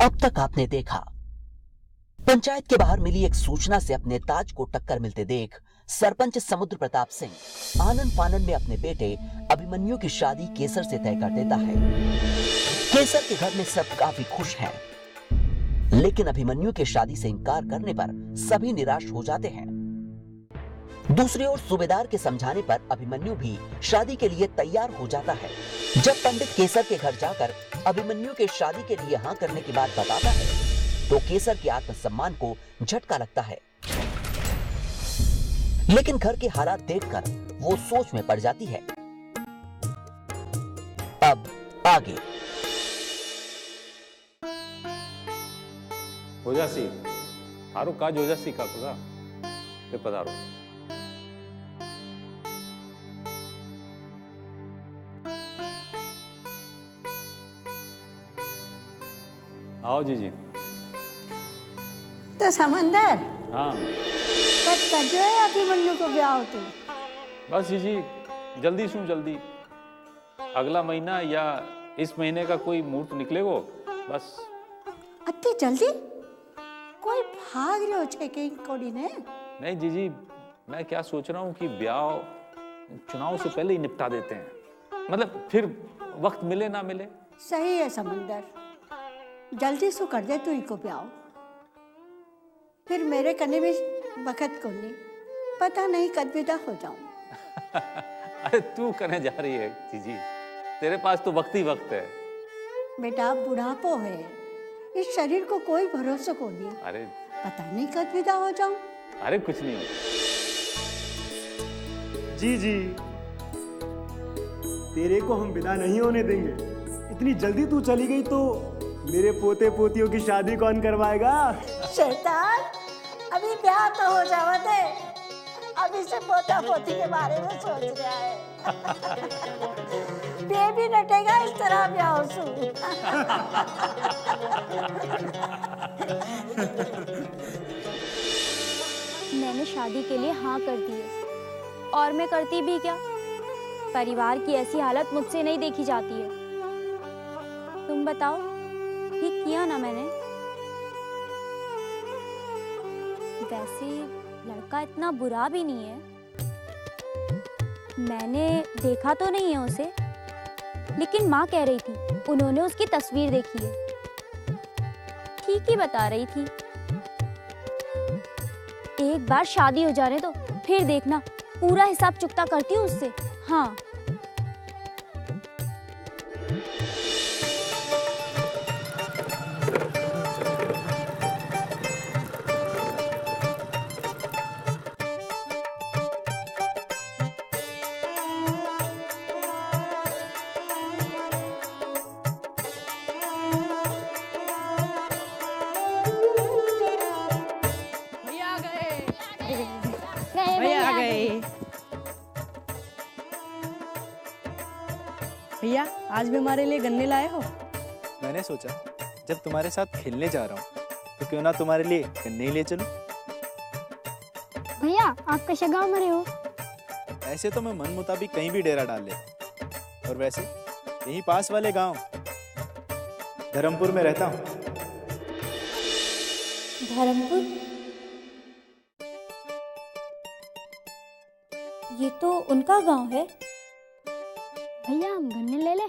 अब तक आपने देखा, पंचायत के बाहर मिली एक सूचना से अपने ताज को टक्कर मिलते देख सरपंच समुद्र प्रताप सिंह आनन फानन में अपने बेटे अभिमन्यु की शादी केसर से तय कर देता है। केसर के घर में सब काफी खुश हैं, लेकिन अभिमन्यु के शादी से इनकार करने पर सभी निराश हो जाते हैं। दूसरी ओर सूबेदार के समझाने पर अभिमन्यु भी शादी के लिए तैयार हो जाता है। जब पंडित केसर के घर जाकर अभिमन्यु के शादी के लिए हाँ करने की बात बताता है तो केसर के आत्मसम्मान को झटका लगता है, लेकिन घर के हालात देखकर वो सोच में पड़ जाती है। अब आगे ओजासी हारू काज ओजासी काकुगा ते पधारो। आओ जी। तो समंदर हाँ कब कर जो है अभिमन्यु को ब्याह हो तुम? बस जी जल्दी सुन जल्दी, अगला महीना या इस महीने का कोई मुहूर्त निकलेगो बस। अति जल्दी कोई भाग रहे हो छे के कोड़ी ने? नहीं जी मैं क्या सोच रहा हूँ कि ब्याह चुनाव से पहले ही निपटा देते हैं, मतलब फिर वक्त मिले ना मिले। सही है समंदर, जल्दी सु कर दे तू इको ब्याह, फिर मेरे कने भी वक्त को नहीं पता नहीं कद विदा हो जाऊं। अरे तू कने जा रही है जीजी, तेरे पास तो वक्त ही वक्त है। बेटा बुढ़ापो है, इस शरीर को कोई भरोसा को नहीं। अरे पता नहीं कद विदा हो जाऊं। अरे कुछ नहीं जी तेरे को हम विदा नहीं होने देंगे। इतनी जल्दी तू चली गई तो मेरे पोते पोतियों की शादी कौन करवाएगा? शैतान, अभी ब्याह तो हो जावा दे, अभी से पोता पोती के बारे में सोच रहा है। बेबी नटेगा इस तरह ब्याह हो सु। मैंने शादी के लिए हाँ कर दी है, और मैं करती भी क्या, परिवार की ऐसी हालत मुझसे नहीं देखी जाती है। तुम बताओ, ठीक किया ना मैंने? वैसे लड़का इतना बुरा भी नहीं है, मैंने देखा तो नहीं है उसे, लेकिन माँ कह रही थी उन्होंने उसकी तस्वीर देखी है। ठीक ही बता रही थी। एक बार शादी हो जाने तो फिर देखना, पूरा हिसाब चुकता करती हूँ उससे। हाँ भैया, आज भी हमारे लिए गन्ने लाए हो? मैंने सोचा जब तुम्हारे साथ खेलने जा रहा हूँ तो क्यों ना तुम्हारे लिए गन्ने ही ले चलूं। भैया, आप कैसे गाँव में रहे हो? ऐसे तो मैं मन मुताबिक कहीं भी डेरा डाल लेता, और वैसे यहीं पास वाले गांव धर्मपुर में रहता हूँ। धर्मपुर? ये तो उनका गांव है। भैया, हम गन्ने ले ले?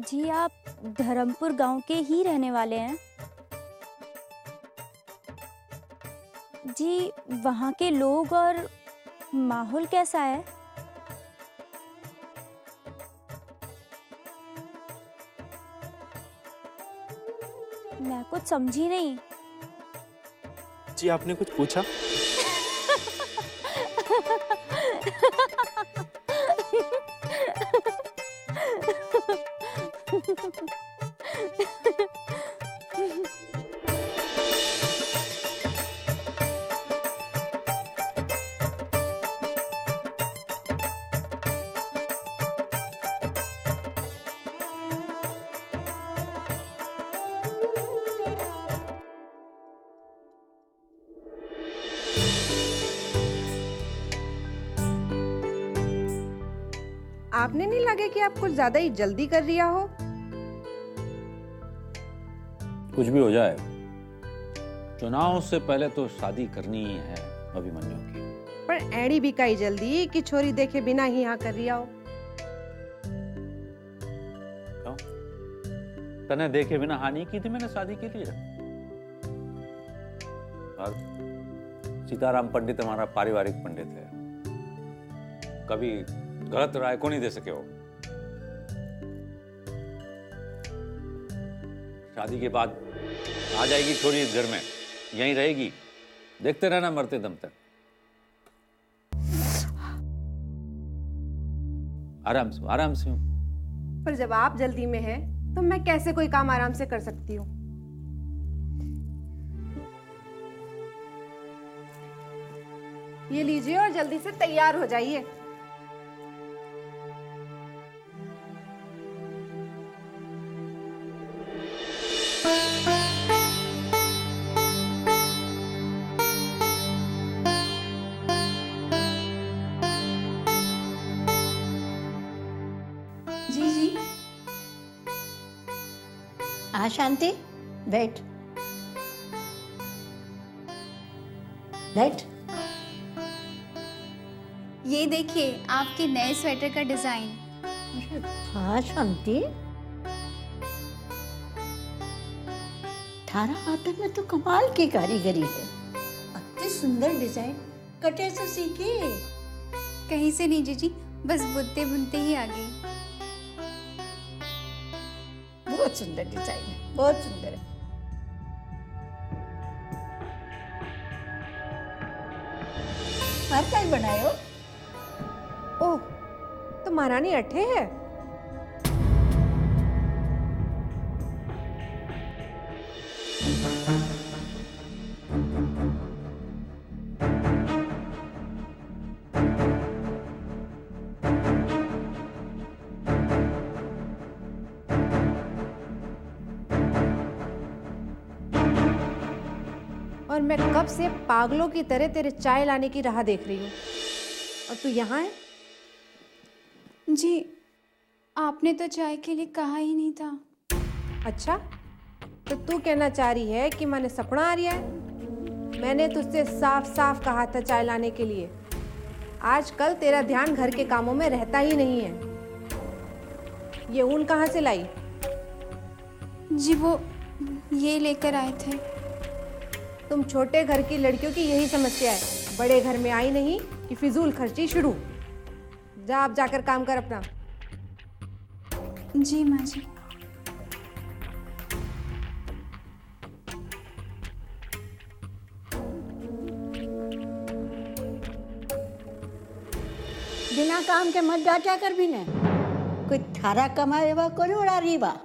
जी, आप धर्मपुर गांव के ही रहने वाले हैं? जी, वहाँ के लोग और माहौल कैसा है? मैं कुछ समझी नहीं। जी आपने कुछ पूछा? आपने नहीं लगे कि आप कुछ ज्यादा ही जल्दी कर रिया हो? कुछ भी हो जाए, चुनाव से पहले तो शादी करनी ही है अभिमन्यु की। पर एड़ी भी कई जल्दी कि छोरी देखे बिना ही हाँ कर रिया हो। क्यों? तने देखे बिना हाँ नहीं की थी मैंने शादी के लिए। और सीताराम पंडित हमारा पारिवारिक पंडित है, कभी गलत राय को नहीं दे सके हो। शादी के बाद आ जाएगी छोरी इस घर में, यहीं रहेगी, देखते रहना मरते दम तक। आराम से हूं। पर जब आप जल्दी में हैं, तो मैं कैसे कोई काम आराम से कर सकती हूँ? ये लीजिए और जल्दी से तैयार हो जाइए। जी जी। हाँ शांति, बैठ बैठ। ये देखिए आपके नए स्वेटर का डिजाइन। हाँ शांति, थारा हाथों में तो कमाल की कारीगरी है। अति सुंदर डिजाइन कटे से सीखे। कहीं से नहीं जीजी, बस बुनते बुनते ही आ गई। बहुत सुंदर डिजाइन है, बहुत सुंदर है। और क्या बनाए हो? ओह, तो महारानी अठे है। और मैं कब से पागलों की तरह तेरे चाय लाने की राह देख रही हूँ, और तू यहाँ है? जी, आपने तो चाय के लिए कहा ही नहीं था। अच्छा, तो तू कहना चाह रही है कि मैंने सपना आ रहा है? मैंने तुझसे साफ साफ कहा था चाय लाने के लिए। आजकल तेरा ध्यान घर के कामों में रहता ही नहीं है। ये ऊन कहाँ से लाई? जी वो ये लेकर आए थे। तुम छोटे घर की लड़कियों की यही समस्या है, बड़े घर में आई नहीं कि फिजूल खर्ची शुरू। जा आप जाकर काम कर अपना। जी माँ जी। बिना काम के मत जाचा कर भी ने। कोई थारा कमाए वा कोई उड़ा रही बा।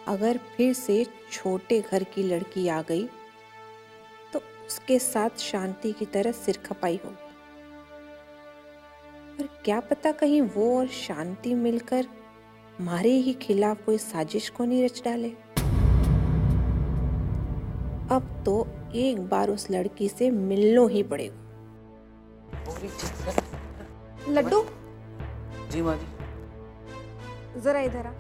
अगर फिर से छोटे घर की लड़की आ गई तो उसके साथ शांति की तरह सिर खपाई होगी। पर क्या पता कहीं वो और शांति मिलकर हमारे ही खिलाफ कोई साजिश को नहीं रच डाले। अब तो एक बार उस लड़की से मिलना ही पड़ेगा। लड्डू जी माँ जी। जरा इधर आ।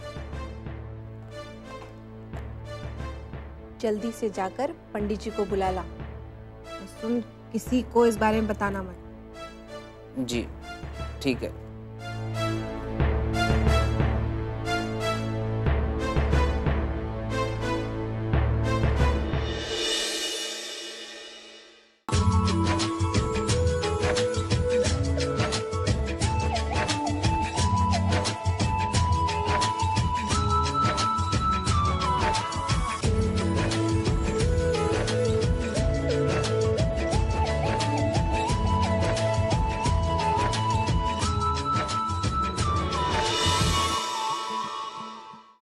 जल्दी से जाकर पंडित जी को बुला ला। सुन, किसी को इस बारे में बताना मत। जी ठीक है।